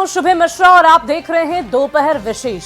हूं शुभे मिश्रा और आप देख रहे हैं दोपहर विशेष।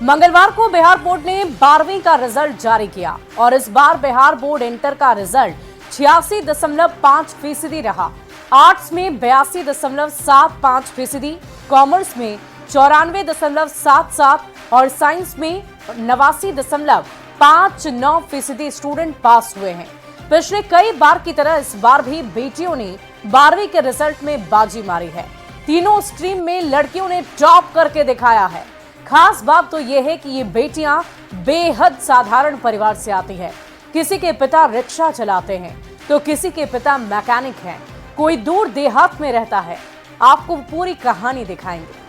मंगलवार को बिहार बोर्ड ने 12वीं का रिजल्ट जारी किया और इस बार बिहार बोर्ड इंटर का रिजल्ट 86.5% रहा। आर्ट्स में 82.75%, कॉमर्स में 94.77% और साइंस में 89.59% स्टूडेंट पास हुए हैं। पिछले कई बार की तरह इस बार भी बेटियों ने 12वीं के रिजल्ट में बाजी मारी है। तीनों स्ट्रीम में लड़कियों ने टॉप करके दिखाया है। खास बात तो यह है कि ये बेटियां बेहद साधारण परिवार से आती हैं। किसी के पिता रिक्शा चलाते हैं तो किसी के पिता मैकेनिक हैं, कोई दूर देहात में रहता है। आपको पूरी कहानी दिखाएंगे।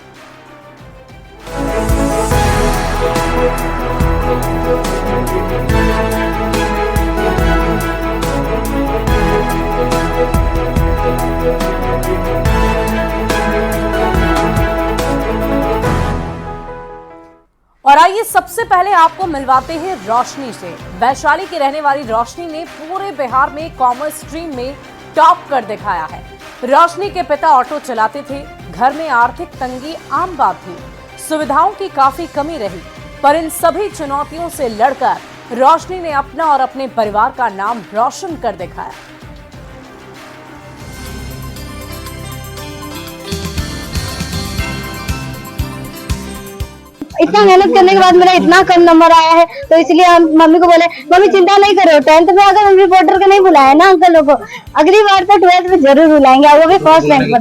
और आइए सबसे पहले आपको मिलवाते हैं रोशनी से। वैशाली की रहने वाली रोशनी ने पूरे बिहार में कॉमर्स स्ट्रीम में टॉप कर दिखाया है। रोशनी के पिता ऑटो चलाते थे, घर में आर्थिक तंगी आम बात थी, सुविधाओं की काफी कमी रही, पर इन सभी चुनौतियों से लड़कर रोशनी ने अपना और अपने परिवार का नाम रोशन कर दिखाया। इतना मेहनत करने के बाद मेरा इतना कम नंबर आया है, तो इसलिए हम मम्मी को बोले मम्मी चिंता नहीं करो, 10th में अगर हम रिपोर्टर को नहीं बुलाया ना अंकलों को, अगली बार तो 12th में जरूर बुलाएंगे, वो भी फर्स्ट रैंक पर।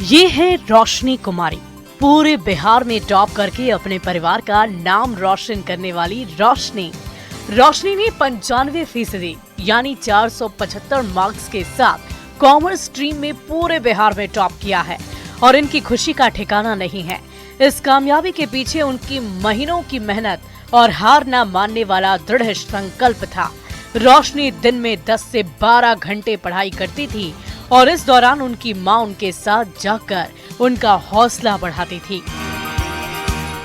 ये है रोशनी कुमारी, पूरे बिहार में टॉप करके अपने परिवार का नाम रोशन करने वाली रोशनी। रोशनी ने 95% यानी 475 मार्क्स के साथ कॉमर्स स्ट्रीम में पूरे बिहार में टॉप किया है और इनकी खुशी का ठिकाना नहीं है। इस कामयाबी के पीछे उनकी महीनों की मेहनत और हार न मानने वाला दृढ़ संकल्प था। रोशनी दिन में 10 से 12 घंटे पढ़ाई करती थी और इस दौरान उनकी मां उनके साथ जाकर उनका हौसला बढ़ाती थी।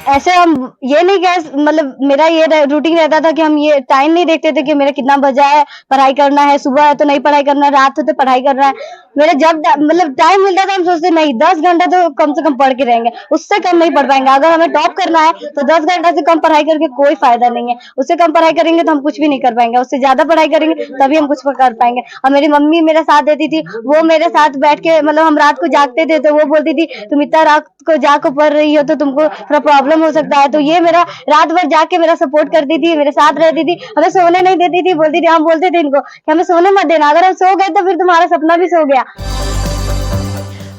ऐसे हम ये नहीं कह, मतलब मेरा ये रूटीन रहता था कि हम ये टाइम नहीं देखते थे कि मेरा कितना बजा है, पढ़ाई करना है, सुबह है तो नहीं पढ़ाई करना है, रात हो तो पढ़ाई करना है। मेरा जब मतलब टाइम मिलता था हम सोचते नहीं 10 घंटा तो कम से कम पढ़ के रहेंगे, उससे कम नहीं पढ़ पाएंगे। अगर हमें टॉप करना है तो 10 घंटा से कम पढ़ाई करके कोई फायदा नहीं है। उससे कम पढ़ाई करेंगे तो हम कुछ भी नहीं कर पाएंगे, उससे ज्यादा पढ़ाई करेंगे तभी हम कुछ कर पाएंगे। और मेरी मम्मी मेरा साथ देती थी, वो मेरे साथ बैठ के, मतलब हम रात को जागते थे तो वो बोलती थी तुम इतना रात को जाकर पढ़ रही हो तो तुमको थोड़ा प्रॉब्लम हो सकता है। तो ये मेरा रात भर जाके मेरा सपोर्ट करती थी, मेरे साथ रहती थी, हमें सोने नहीं देती थी। बोलती थी, हम बोलते थे इनको कि हमें सोने मत देना, अगर हम सो गए तो फिर तुम्हारा सपना भी सो गया।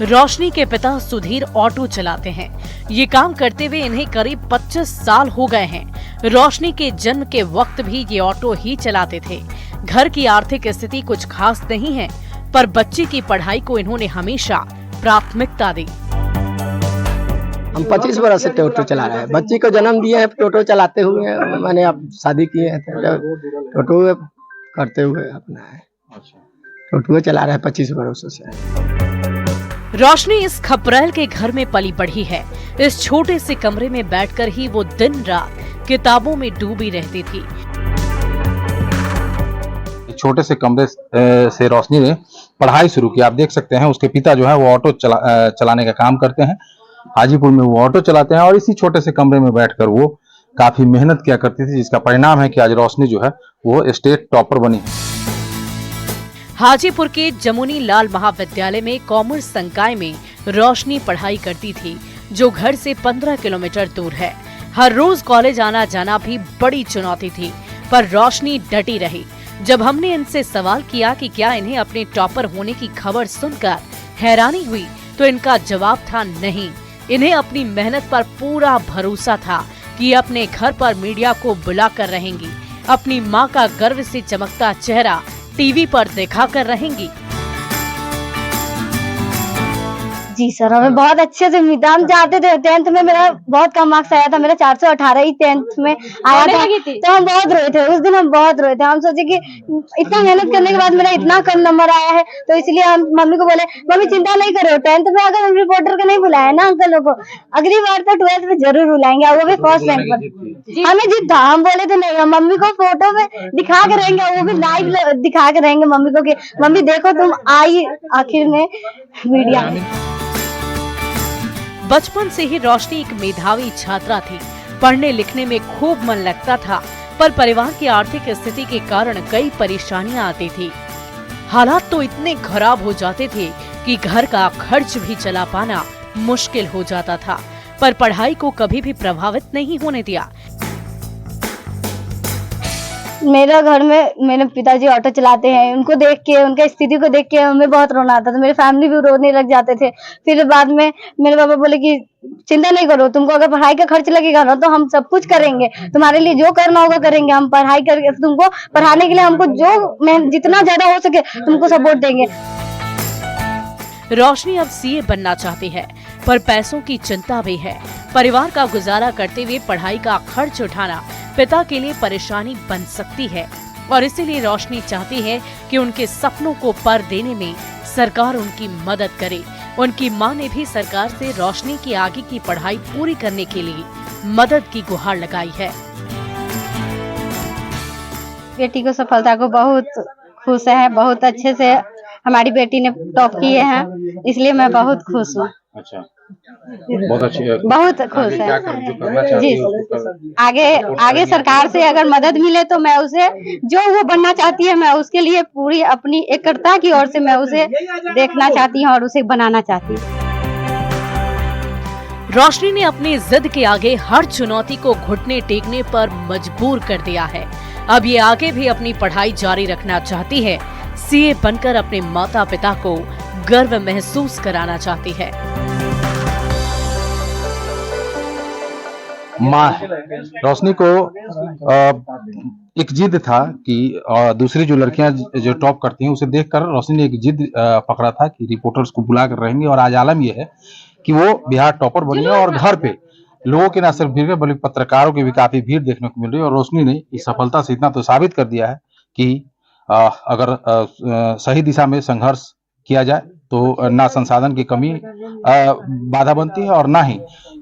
रोशनी के पिता सुधीर ऑटो चलाते हैं। ये काम करते हुए इन्हें करीब 25 साल हो गए हैं। रोशनी के जन्म के वक्त भी ये ऑटो ही चलाते थे। घर की आर्थिक स्थिति कुछ खास नहीं है, पर बच्ची की पढ़ाई को इन्होंने हमेशा प्राथमिकता दी। हम 25 बरस से टोटो चला रहे हैं। बच्ची को जन्म दिए हैं टोटो चलाते हुए, मैंने अब शादी की है तो टोटो करते हुए अपना है, टोटो चला रहे हैं 25 बरसों से। रोशनी इस खपरेल के घर में पली बढ़ी है। इस छोटे से कमरे में बैठकर ही वो दिन रात किताबों में डूबी रहती थी। छोटे से कमरे से रोशनी ने पढ़ाई शुरू की। आप देख सकते हैं उसके पिता जो है वो ऑटो चलाने का काम करते हैं। हाजीपुर में वो ऑटो चलाते हैं और इसी छोटे से कमरे में बैठकर वो काफी मेहनत किया करती थी, जिसका परिणाम है कि आज रोशनी जो है वो स्टेट टॉपर बनी है। हाजीपुर के जमुनी लाल महाविद्यालय में कॉमर्स संकाय में रोशनी पढ़ाई करती थी, जो घर से 15 किलोमीटर दूर है। हर रोज कॉलेज आना जाना भी बड़ी चुनौती थी, पर रोशनी डटी रही। जब हमने इनसे सवाल किया कि क्या इन्हें अपने टॉपर होने की खबर सुनकर हैरानी हुई, तो इनका जवाब था नहीं। इन्हें अपनी मेहनत पर पूरा भरोसा था कि अपने घर पर मीडिया को बुलाकर रहेंगी, अपनी मां का गर्व से चमकता चेहरा टीवी पर दिखाकर रहेंगी। जी सर, हमें बहुत अच्छे से उम्मीद था। हम चाहते थे, 10th में मेरा बहुत कम मार्क्स आया था, मेरा 418 ही 10th में आया था, तो हम बहुत रोए थे उस दिन, हम बहुत रोए थे। हम सोचे कि इतना मेहनत करने के बाद मेरा इतना कम नंबर आया है, तो इसलिए हम मम्मी को बोले, मम्मी चिंता नहीं करो, 10th में अगर हम रिपोर्टर को नहीं बुलाया ना अंकल लोग को, अगली बार तो 12th में जरूर बुलाएंगे, वो भी फर्स्ट रैंक पर। हमें जीत था, हम बोले थे नहीं, हम मम्मी को फोटो में दिखा के रहेंगे, वो भी लाइव दिखा के रहेंगे मम्मी को कि मम्मी देखो तुम आई आखिर में मीडिया में। बचपन से ही रोशनी एक मेधावी छात्रा थी। पढ़ने लिखने में खूब मन लगता था, पर परिवार की आर्थिक स्थिति के कारण कई परेशानियां आती थी। हालात तो इतने खराब हो जाते थे कि घर का खर्च भी चला पाना मुश्किल हो जाता था, पर पढ़ाई को कभी भी प्रभावित नहीं होने दिया। मेरा घर में मेरे पिताजी ऑटो चलाते हैं, उनको देख के, उनका स्थिति को देख के हमें बहुत रोना आता था। मेरे फैमिली भी रोने लग जाते थे। फिर बाद में मेरे पापा बोले कि चिंता नहीं करो, तुमको अगर पढ़ाई का खर्च लगेगा ना तो हम सब कुछ करेंगे, तुम्हारे लिए जो करना होगा करेंगे, हम पढ़ाई करके तुमको पढ़ाने के लिए हमको जो जितना ज्यादा हो सके तुमको सपोर्ट देंगे। रोशनी अब सीए बनना चाहती है, पर पैसों की चिंता भी है। परिवार का गुजारा करते हुए पढ़ाई का खर्च उठाना पिता के लिए परेशानी बन सकती है, और इसीलिए रोशनी चाहती है कि उनके सपनों को पर देने में सरकार उनकी मदद करे। उनकी मां ने भी सरकार से रोशनी की आगे की पढ़ाई पूरी करने के लिए मदद की गुहार लगाई है। बेटी को सफलता को बहुत खुश है, बहुत अच्छे से हमारी बेटी ने टॉप किए हैं, इसलिए मैं बहुत खुश हूँ। अच्छा, बहुत अच्छी है, बहुत खुश क्या है जो करना चाहती जी। है उसको आगे सरकार से अगर मदद मिले तो मैं उसे, जो वो बनना चाहती है मैं उसके लिए पूरी अपनी एकरता की ओर से मैं उसे देखना चाहती हूँ और उसे बनाना चाहती हूँ। रोशनी ने अपनी जिद के आगे हर चुनौती को घुटने टेकने पर मजबूर कर दिया है। अब ये आगे भी अपनी पढ़ाई जारी रखना चाहती है। सीए बनकर अपने माता पिता को गर्व महसूस कराना चाहती है। माँ रोशनी को एक जिद था कि दूसरी जो लड़कियां जो टॉप करती हैं उसे देखकर रोशनी ने एक जिद पकड़ा था कि रिपोर्टर्स को बुला कर रहेंगे, और आज आलम यह है कि वो बिहार टॉपर बनी है और घर पे लोगों की न सिर्फ भीड़ बल्कि पत्रकारों की भी काफी भीड़ देखने को मिल रही है। और रोशनी ने इस सफलता से इतना तो साबित कर दिया है कि अगर सही दिशा में संघर्ष किया जाए तो ना संसाधन की कमी बाधा बनती है, और ना ही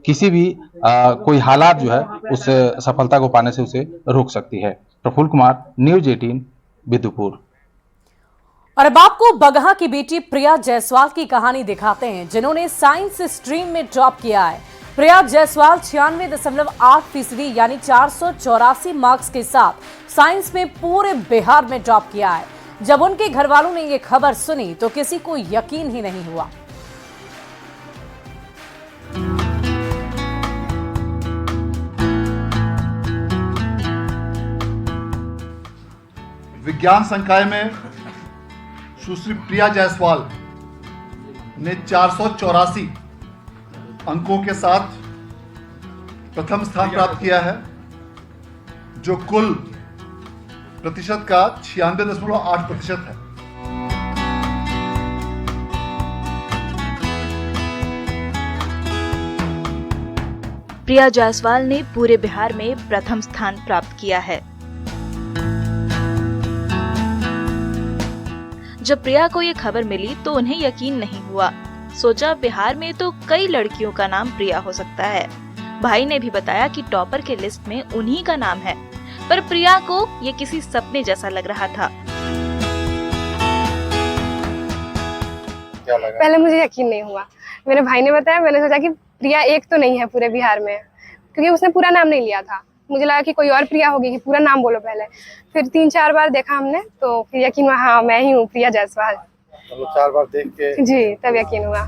किसी भी कोई हालात जो है उस सफलता को पाने से उसे रोक सकती है। प्रफुल्ल कुमार, न्यूज 18, बिदुपुर। और अब आपको बगहा की बेटी प्रिया जायसवाल की कहानी दिखाते हैं, जिन्होंने साइंस स्ट्रीम में टॉप किया है। प्रिया जायसवाल 96.8% यानी 484 मार्क्स के साथ साइंस में पूरे बिहार में टॉप किया है। जब उनके घर वालों ने ये खबर सुनी तो किसी को यकीन ही नहीं हुआ। विज्ञान संकाय में सुश्री प्रिया जायसवाल ने 484 अंकों के साथ प्रथम स्थान प्राप्त किया है, जो कुल प्रतिशत का 96.8% है। प्रिया जायसवाल ने पूरे बिहार में प्रथम स्थान प्राप्त किया है। जब प्रिया को ये खबर मिली तो उन्हें यकीन नहीं हुआ। सोचा बिहार में तो कई लड़कियों का नाम प्रिया हो सकता है। भाई ने भी बताया कि टॉपर के लिस्ट में उन्हीं का नाम है, पर प्रिया को ये किसी सपने जैसा लग रहा था। पहले मुझे यकीन नहीं हुआ। मेरे भाई ने बताया, मैंने सोचा कि प्रिया एक तो नहीं है पूरे बिहार में, क्योंकि उसने पूरा नाम नहीं लिया था। मुझे लगा कि कोई और प्रिया होगी, कि पूरा नाम बोलो पहले। फिर 3-4 बार देखा हमने तो फिर यकीन हुआ, हाँ मैं ही हूँ प्रिया जायसवाल। 4 बार देख के जी तब यकीन हुआ।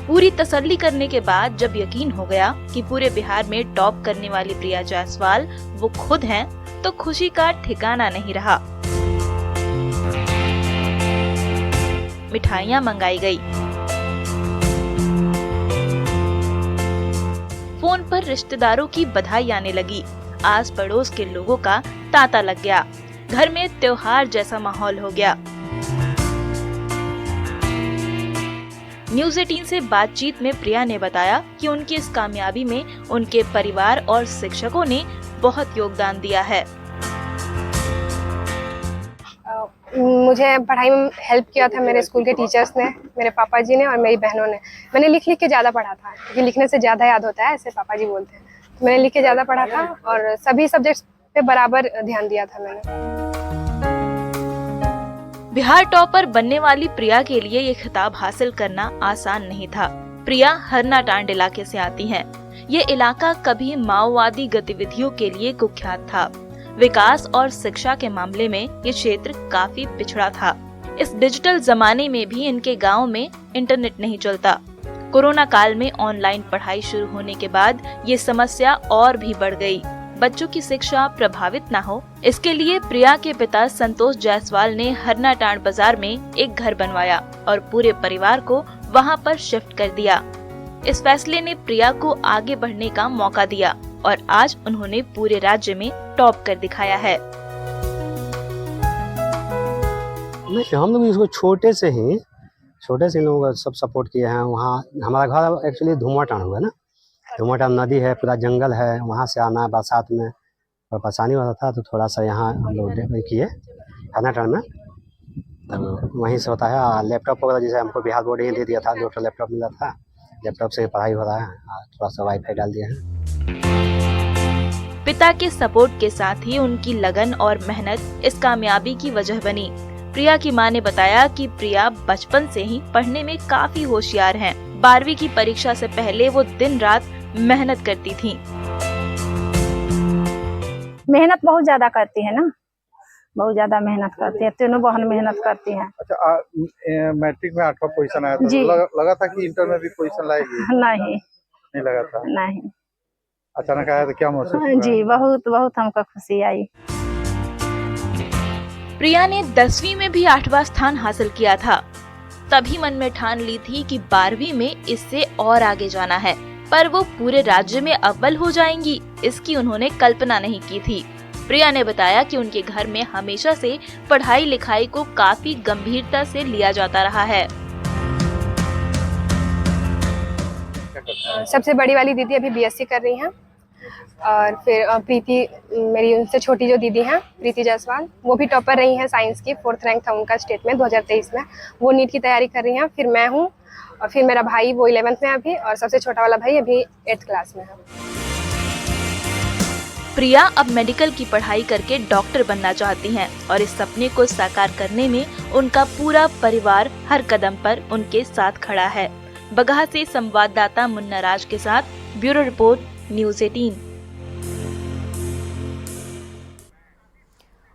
पूरी तसल्ली करने के बाद जब यकीन हो गया कि पूरे बिहार में टॉप करने वाली प्रिया जायसवाल वो खुद हैं, तो खुशी का ठिकाना नहीं रहा। मिठाइयां मंगाई गई, फोन पर रिश्तेदारों की बधाई आने लगी, आस पड़ोस के लोगों का तांता लग गया, घर में त्योहार जैसा माहौल हो गया। न्यूज़ 18 से बातचीत में प्रिया ने बताया कि उनकी इस कामयाबी में उनके परिवार और शिक्षकों ने बहुत योगदान दिया है। मुझे पढ़ाई में हेल्प किया था मेरे स्कूल के टीचर्स ने, मेरे पापा जी ने और मेरी बहनों ने। मैंने लिख के ज़्यादा पढ़ा था, क्योंकि लिखने से ज़्यादा याद होता है, ऐसे पापा जी बोलते हैं। तो मैंने लिख के ज़्यादा पढ़ा था और सभी सब्जेक्ट्स पे बराबर ध्यान दिया था मैंने। बिहार टॉपर बनने वाली प्रिया के लिए ये खिताब हासिल करना आसान नहीं था। प्रिया हरनाटांड इलाके से आती हैं। ये इलाका कभी माओवादी गतिविधियों के लिए कुख्यात था। विकास और शिक्षा के मामले में ये क्षेत्र काफी पिछड़ा था। इस डिजिटल जमाने में भी इनके गांव में इंटरनेट नहीं चलता। कोरोना काल में ऑनलाइन पढ़ाई शुरू होने के बाद ये समस्या और भी बढ़ गई। बच्चों की शिक्षा प्रभावित न हो, इसके लिए प्रिया के पिता संतोष जायसवाल ने हरनाटांड बाजार में एक घर बनवाया और पूरे परिवार को वहां पर शिफ्ट कर दिया। इस फैसले ने प्रिया को आगे बढ़ने का मौका दिया और आज उन्होंने पूरे राज्य में टॉप कर दिखाया है। हम लोग इसको छोटे से लोगों का सब सपोर्ट किए हैं। वहाँ हमारा घर एक्चुअली धुआंटांड हुआ ना, धुआंटांड नदी है, पूरा जंगल है, वहाँ से आना बरसात में और परेशानी होता था, तो थोड़ा सा यहाँ हम लोग किए हरनाटांड में, तो वहीं से होता है। लैपटॉप वगैरह जैसे हमको बिहार बोर्ड ही दे दिया था, 2 लैपटॉप मिला था, लैपटॉप से पढ़ाई हो रहा है, थोड़ा सा वाईफाई डाल दिया है। पिता के सपोर्ट के साथ ही उनकी लगन और मेहनत इस कामयाबी की वजह बनी। प्रिया की मां ने बताया कि प्रिया बचपन से ही पढ़ने में काफी होशियार हैं। 12वीं की परीक्षा से पहले वो दिन रात मेहनत करती थी। मेहनत बहुत ज्यादा करती है ना, बहुत ज्यादा मेहनत करती है, तीनों बहन मेहनत करती हैं। अच्छा, मैट्रिक में 8वां पोजीशन आया था, जी। लगा था कि इंटर में भी पोजीशन लाएगी? नहीं लगा था। नहीं। अचानक आया तो क्या महसूस हुआ? जी, बहुत हमको खुशी आई। प्रिया ने 10वीं में भी 8वां स्थान हासिल किया था। तभी मन में ठान ली थी कि 12वीं में इससे और आगे जाना है, पर वो पूरे राज्य में अव्वल हो जाएंगी, इसकी उन्होंने कल्पना नहीं की थी। प्रिया ने बताया कि उनके घर में हमेशा से पढ़ाई लिखाई को काफी गंभीरता से लिया जाता रहा है। सबसे बड़ी वाली दीदी अभी बीएससी कर रही हैं, और फिर प्रीति, मेरी उनसे छोटी जो दीदी हैं प्रीति जायसवाल, वो भी टॉपर रही हैं साइंस की, 4th रैंक था उनका स्टेट में 2023 में। वो नीट की तैयारी कर रही हैं। फिर मैं हूँ, और फिर मेरा भाई, वो 11th में अभी, और सबसे छोटा वाला भाई अभी 8th क्लास में है। प्रिया अब मेडिकल की पढ़ाई करके डॉक्टर बनना चाहती हैं और इस सपने को साकार करने में उनका पूरा परिवार हर कदम पर उनके साथ खड़ा है। बगहा से संवाददाता मुन्ना राज के साथ ब्यूरो रिपोर्ट, न्यूज़ 18।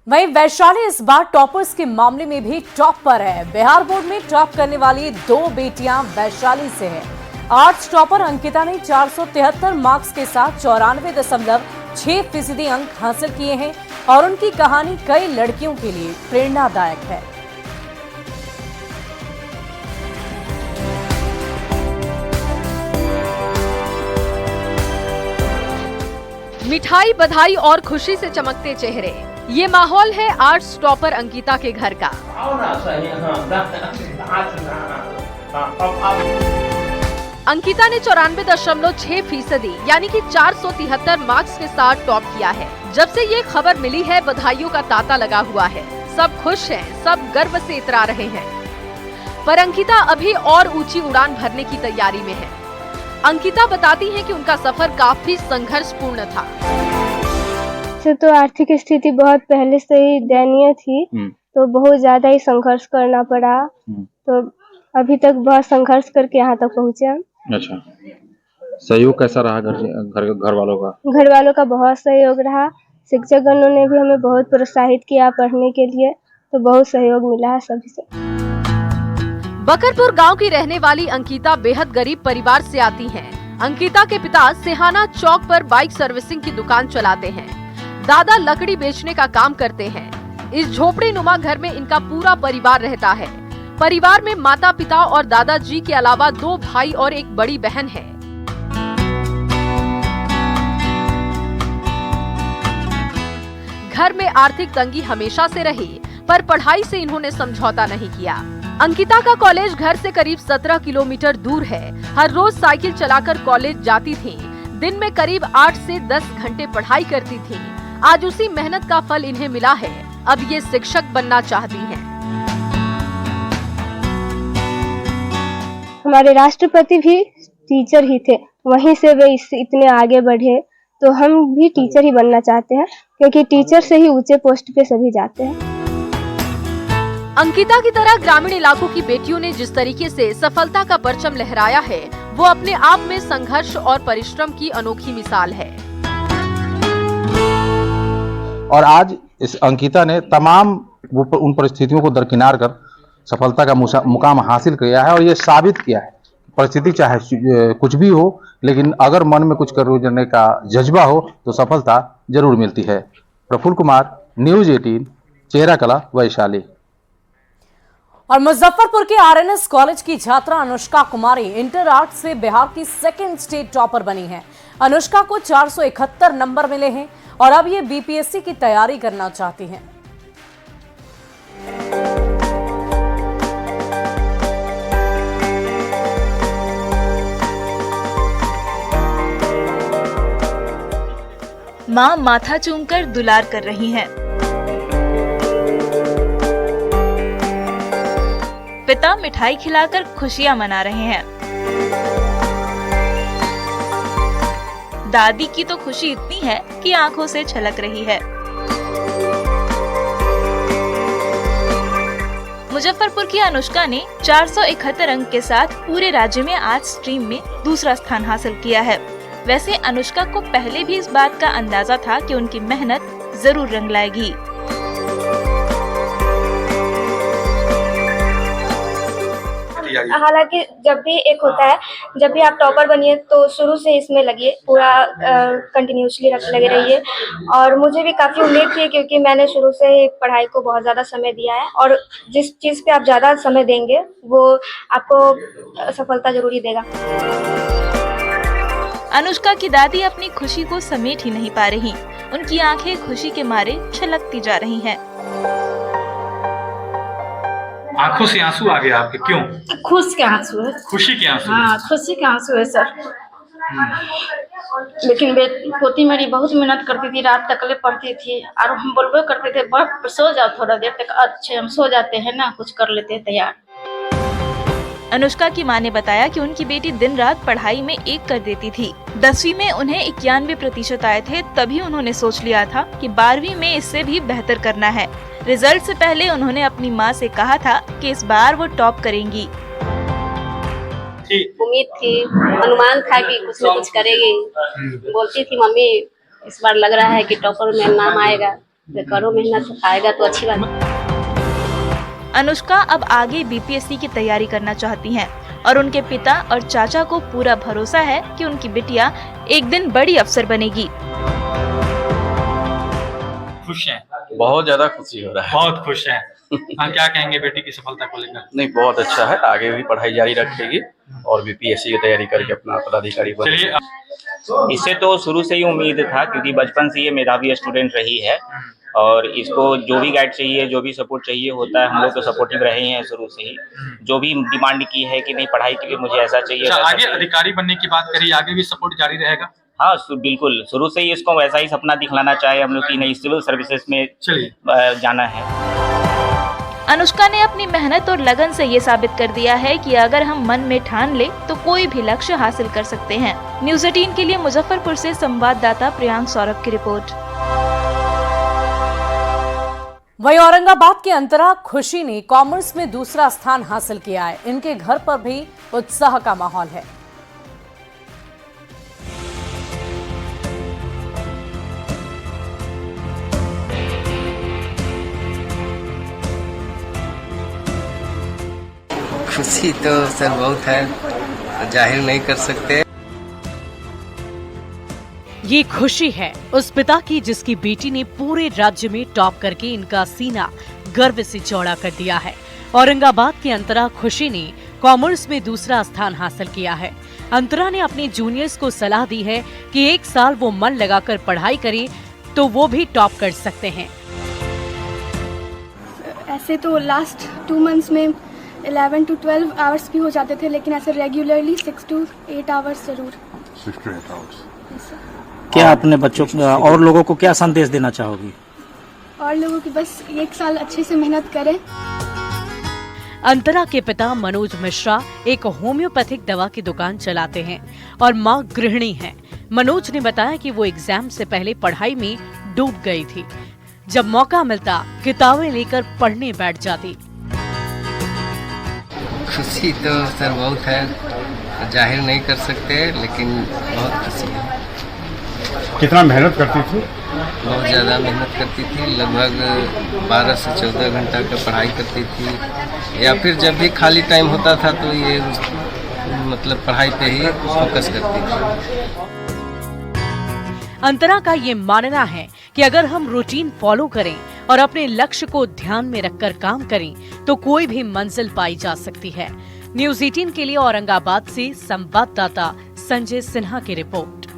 वहीं वैशाली इस बार टॉपर्स के मामले में भी टॉप पर है। बिहार बोर्ड में टॉप करने वाली 2 बेटियां वैशाली से हैं। आर्ट्स टॉपर अंकिता ने 473 मार्क्स के साथ 94.6% अंक हासिल किए हैं और उनकी कहानी कई लड़कियों के लिए प्रेरणादायक है। मिठाई, बधाई और खुशी से चमकते चेहरे, ये माहौल है आर्ट्स टॉपर अंकिता के घर का। अंकिता ने 94.6% यानी कि 473 मार्क्स के साथ टॉप किया है। जब से ये खबर मिली है, बधाइयों का तांता लगा हुआ है। सब खुश हैं, सब गर्व से इतरा रहे हैं। पर अंकिता अभी और ऊंची उड़ान भरने की तैयारी में है। अंकिता बताती हैं कि उनका सफर काफी संघर्षपूर्ण था। तो आर्थिक स्थिति बहुत पहले से ही दयनीय थी, तो बहुत ज्यादा ही संघर्ष करना पड़ा। तो अभी तक बहुत संघर्ष करके यहाँ तक पहुँचे हम। अच्छा, सहयोग कैसा रहा घर वालों का? घर वालों का बहुत सहयोग रहा। शिक्षकगणों ने भी हमें बहुत प्रोत्साहित किया पढ़ने के लिए, तो बहुत सहयोग मिला है सभी से। बकरपुर गांव की रहने वाली अंकिता बेहद गरीब परिवार से आती हैं। अंकिता के पिता सिहाना चौक पर बाइक सर्विसिंग की दुकान चलाते हैं। दादा लकड़ी बेचने का काम करते हैं। इस झोपड़ी नुमा घर में इनका पूरा परिवार रहता है। परिवार में माता पिता और दादाजी के अलावा 2 भाई और एक बड़ी बहन है। घर में आर्थिक तंगी हमेशा से रही, पर पढ़ाई से इन्होंने समझौता नहीं किया। अंकिता का कॉलेज घर से करीब 17 किलोमीटर दूर है। हर रोज साइकिल चलाकर कॉलेज जाती थी। दिन में करीब 8 से 10 घंटे पढ़ाई करती थी। आज उसी मेहनत का फल इन्हें मिला है। अब ये शिक्षक बनना चाहती हैं। हमारे राष्ट्रपति भी टीचर ही थे, वहीं से वे इतने आगे बढ़े, तो हम भी टीचर ही बनना चाहते हैं, क्योंकि टीचर से ही ऊंचे पोस्ट पे सभी जाते हैं। अंकिता की तरह ग्रामीण इलाकों की बेटियों ने जिस तरीके से सफलता का परचम लहराया है, वो अपने आप में संघर्ष और परिश्रम की अनोखी मिसाल है। और आज इस अंकिता ने तमाम उन परिस्थितियों को दरकिनार कर सफलता का मुकाम हासिल किया है और ये साबित किया है, परिस्थिति चाहे कुछ भी हो, लेकिन अगर मन में कुछ करने का जज्बा हो तो सफलता जरूर मिलती है। प्रफुल्ल कुमार, न्यूज़ 18, चेहरा कला, वैशाली। और मुजफ्फरपुर के आरएनएस कॉलेज की छात्रा अनुष्का कुमारी इंटर आर्ट से बिहार की सेकंड स्टेट टॉपर बनी है। अनुष्का को 471 नंबर मिले हैं और अब ये बीपीएससी की तैयारी करना चाहती हैं। माँ माथा चूमकर दुलार कर रही हैं। पिता मिठाई खिलाकर खुशियां मना रहे हैं। दादी की तो खुशी इतनी है कि आंखों से छलक रही है। मुजफ्फरपुर की अनुष्का ने 471 अंक के साथ पूरे राज्य में आर्ट्स स्ट्रीम में दूसरा स्थान हासिल किया है। वैसे अनुष्का को पहले भी इस बात का अंदाजा था कि उनकी मेहनत जरूर रंग लाएगी। हालांकि जब भी एक होता है, जब भी आप टॉपर बनिए तो शुरू से इसमें लगिए, पूरा कंटिन्यूसली लगे रहिए। और मुझे भी काफ़ी उम्मीद थी, क्योंकि मैंने शुरू से ही पढ़ाई को बहुत ज़्यादा समय दिया है, और जिस चीज़ पे आप ज़्यादा समय देंगे वो आपको सफलता जरूरी देगा। अनुष्का की दादी अपनी खुशी को समेट ही नहीं पा रही। उनकी आंखें खुशी के मारे छलकती जा रही हैं। आंखों से आंसू आ गए आपके, क्यों? खुश के आंसू है। खुशी के आंसू? हाँ, खुशी के आंसू है सर। लेकिन पोती मेरी बहुत मेहनत करती थी, रात तक पढ़ती थी, और हम बोलबो करते थे बस सो जाओ थोड़ा देर तक। अच्छे हम सो जाते हैं ना, कुछ कर लेते हैं तैयार। अनुष्का की मां ने बताया कि उनकी बेटी दिन रात पढ़ाई में 1 कर देती थी। 10वीं में उन्हें 91% आए थे, तभी उन्होंने सोच लिया था कि 12वीं में इससे भी बेहतर करना है। रिजल्ट से पहले उन्होंने अपनी मां से कहा था कि इस बार वो टॉप करेंगी। उम्मीद थी, अनुमान था कि कुछ न कुछ करेगी। बोलती थी मम्मी इस बार लग रहा है कि टॉपर में नाम आएगा, करो मेहनत, आएगा तो अच्छी बात। अनुष्का अब आगे बीपीएससी की तैयारी करना चाहती हैं और उनके पिता और चाचा को पूरा भरोसा है कि उनकी बिटिया एक दिन बड़ी अफसर बनेगी। खुश हैं? बहुत ज्यादा खुशी हो रहा है। बहुत खुश हैं। हाँ, क्या कहेंगे बेटी की सफलता को लेकर? नहीं, बहुत अच्छा है, आगे भी पढ़ाई जारी रखेगी और बीपीएससी की तैयारी करके अपना पदाधिकारी बनेगी। इससे तो शुरू से ही उम्मीद था, क्योंकि बचपन से ये मेधावी स्टूडेंट रही है और इसको जो भी गाइड चाहिए, जो भी सपोर्ट चाहिए होता है, हम लोग तो सपोर्टिव रहे हैं शुरू से ही। जो भी डिमांड की है कि नहीं पढ़ाई के लिए मुझे ऐसा चाहिए। आगे अधिकारी बनने की बात करी, आगे भी सपोर्ट जारी रहेगा? हाँ बिल्कुल, शुरू से ही इसको वैसा ही सपना दिखलाना चाहे हम लोग की नहीं, सिविल सर्विसेज में जाना है। अनुष्का ने अपनी मेहनत और लगन से ये साबित कर दिया है कि अगर हम मन में ठान ले तो कोई भी लक्ष्य हासिल कर सकते हैं। न्यूज़ 18 के लिए मुजफ्फरपुर से संवाददाता प्रियांक सौरभ की रिपोर्ट। वहीं औरंगाबाद के अंतरा खुशी ने कॉमर्स में दूसरा स्थान हासिल किया है। इनके घर पर भी उत्साह का माहौल है। खुशी तो सर बहुत है, जाहिर नहीं कर सकते। ये खुशी है उस पिता की जिसकी बेटी ने पूरे राज्य में टॉप करके इनका सीना गर्व से चौड़ा कर दिया है। औरंगाबाद की अंतरा खुशी ने कॉमर्स में दूसरा स्थान हासिल किया है। अंतरा ने अपने जूनियर्स को सलाह दी है कि 1 साल वो मन लगाकर पढ़ाई करें तो वो भी टॉप कर सकते हैं। ऐसे तो लास्ट 2 मंथ्स में 11 to 12 आवर्स भी हो जाते थे, लेकिन ऐसे रेगुलरली 6 to 8 आवर्स जरूर। 6 to 8 hours। क्या अपने बच्चों और लोगों को क्या संदेश देना चाहोगी? और लोगों की बस 1 साल अच्छे से मेहनत करें। अंतरा के पिता मनोज मिश्रा एक होम्योपैथिक दवा की दुकान चलाते हैं और मां गृहिणी हैं। मनोज ने बताया कि वो एग्जाम से पहले पढ़ाई में डूब गई थी। जब मौका मिलता किताबें लेकर पढ़ने बैठ जाती। खुशी तो सर बहुत है, जाहिर नहीं कर सकते, लेकिन बहुत खुशी है। कितना मेहनत करती थी? बहुत ज़्यादा मेहनत करती थी, लगभग 12 से 14 घंटा का पढ़ाई करती थी, या फिर जब भी खाली टाइम होता था तो ये मतलब पढ़ाई पे ही फोकस करती थी। अंतरा का ये मानना है कि अगर हम रूटीन फॉलो करें और अपने लक्ष्य को ध्यान में रखकर काम करें तो कोई भी मंजिल पाई जा सकती है। न्यूज़ 18 के लिए औरंगाबाद से संवाददाता संजय सिन्हा की रिपोर्ट।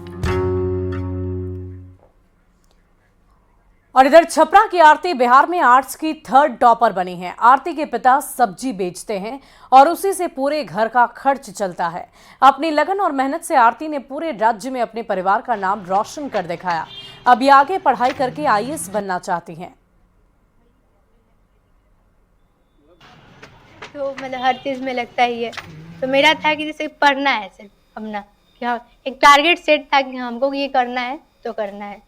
और इधर छपरा की आरती बिहार में आर्ट्स की 3rd टॉपर बनी है। आरती के पिता सब्जी बेचते हैं और उसी से पूरे घर का खर्च चलता है। अपनी लगन और मेहनत से आरती ने पूरे राज्य में अपने परिवार का नाम रोशन कर दिखाया। अब ये आगे पढ़ाई करके IAS बनना चाहती हैं। तो मतलब हर चीज में लगता ही है, तो मेरा था कि जैसे पढ़ना है सिर्फ अपना, कि हाँ एक टारगेट सेट था कि हमको ये करना है तो करना है।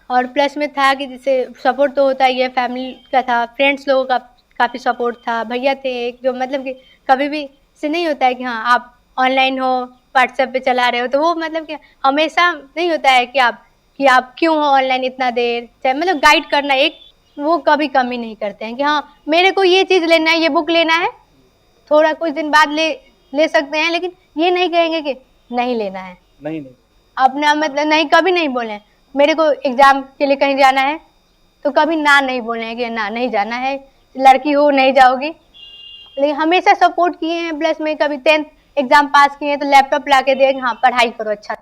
और प्लस में था कि जैसे सपोर्ट तो होता ही है, फैमिली का था, फ्रेंड्स लोगों का काफ़ी सपोर्ट था, भैया थे एक जो मतलब कि कभी भी से नहीं होता है कि हाँ आप ऑनलाइन हो, व्हाट्सएप पे चला रहे हो, तो वो मतलब कि हमेशा नहीं होता है कि आप क्यों हो ऑनलाइन इतना देर, चाहे मतलब गाइड करना एक वो कभी कमी नहीं करते हैं कि हाँ मेरे को ये चीज़ लेना है, ये बुक लेना है, थोड़ा कुछ दिन बाद ले सकते हैं, लेकिन ये नहीं कहेंगे कि नहीं लेना है, नहीं अपना मतलब नहीं कभी नहीं बोले। मेरे को एग्जाम के लिए कहीं जाना है तो कभी ना नहीं बोले कि ना नहीं जाना है, लड़की हो नहीं जाओगी, लेकिन हमेशा सपोर्ट किए हैं। प्लस में कभी 10th एग्जाम पास किए हैं तो लैपटॉप ला के दिए, हाँ पढ़ाई करो अच्छा।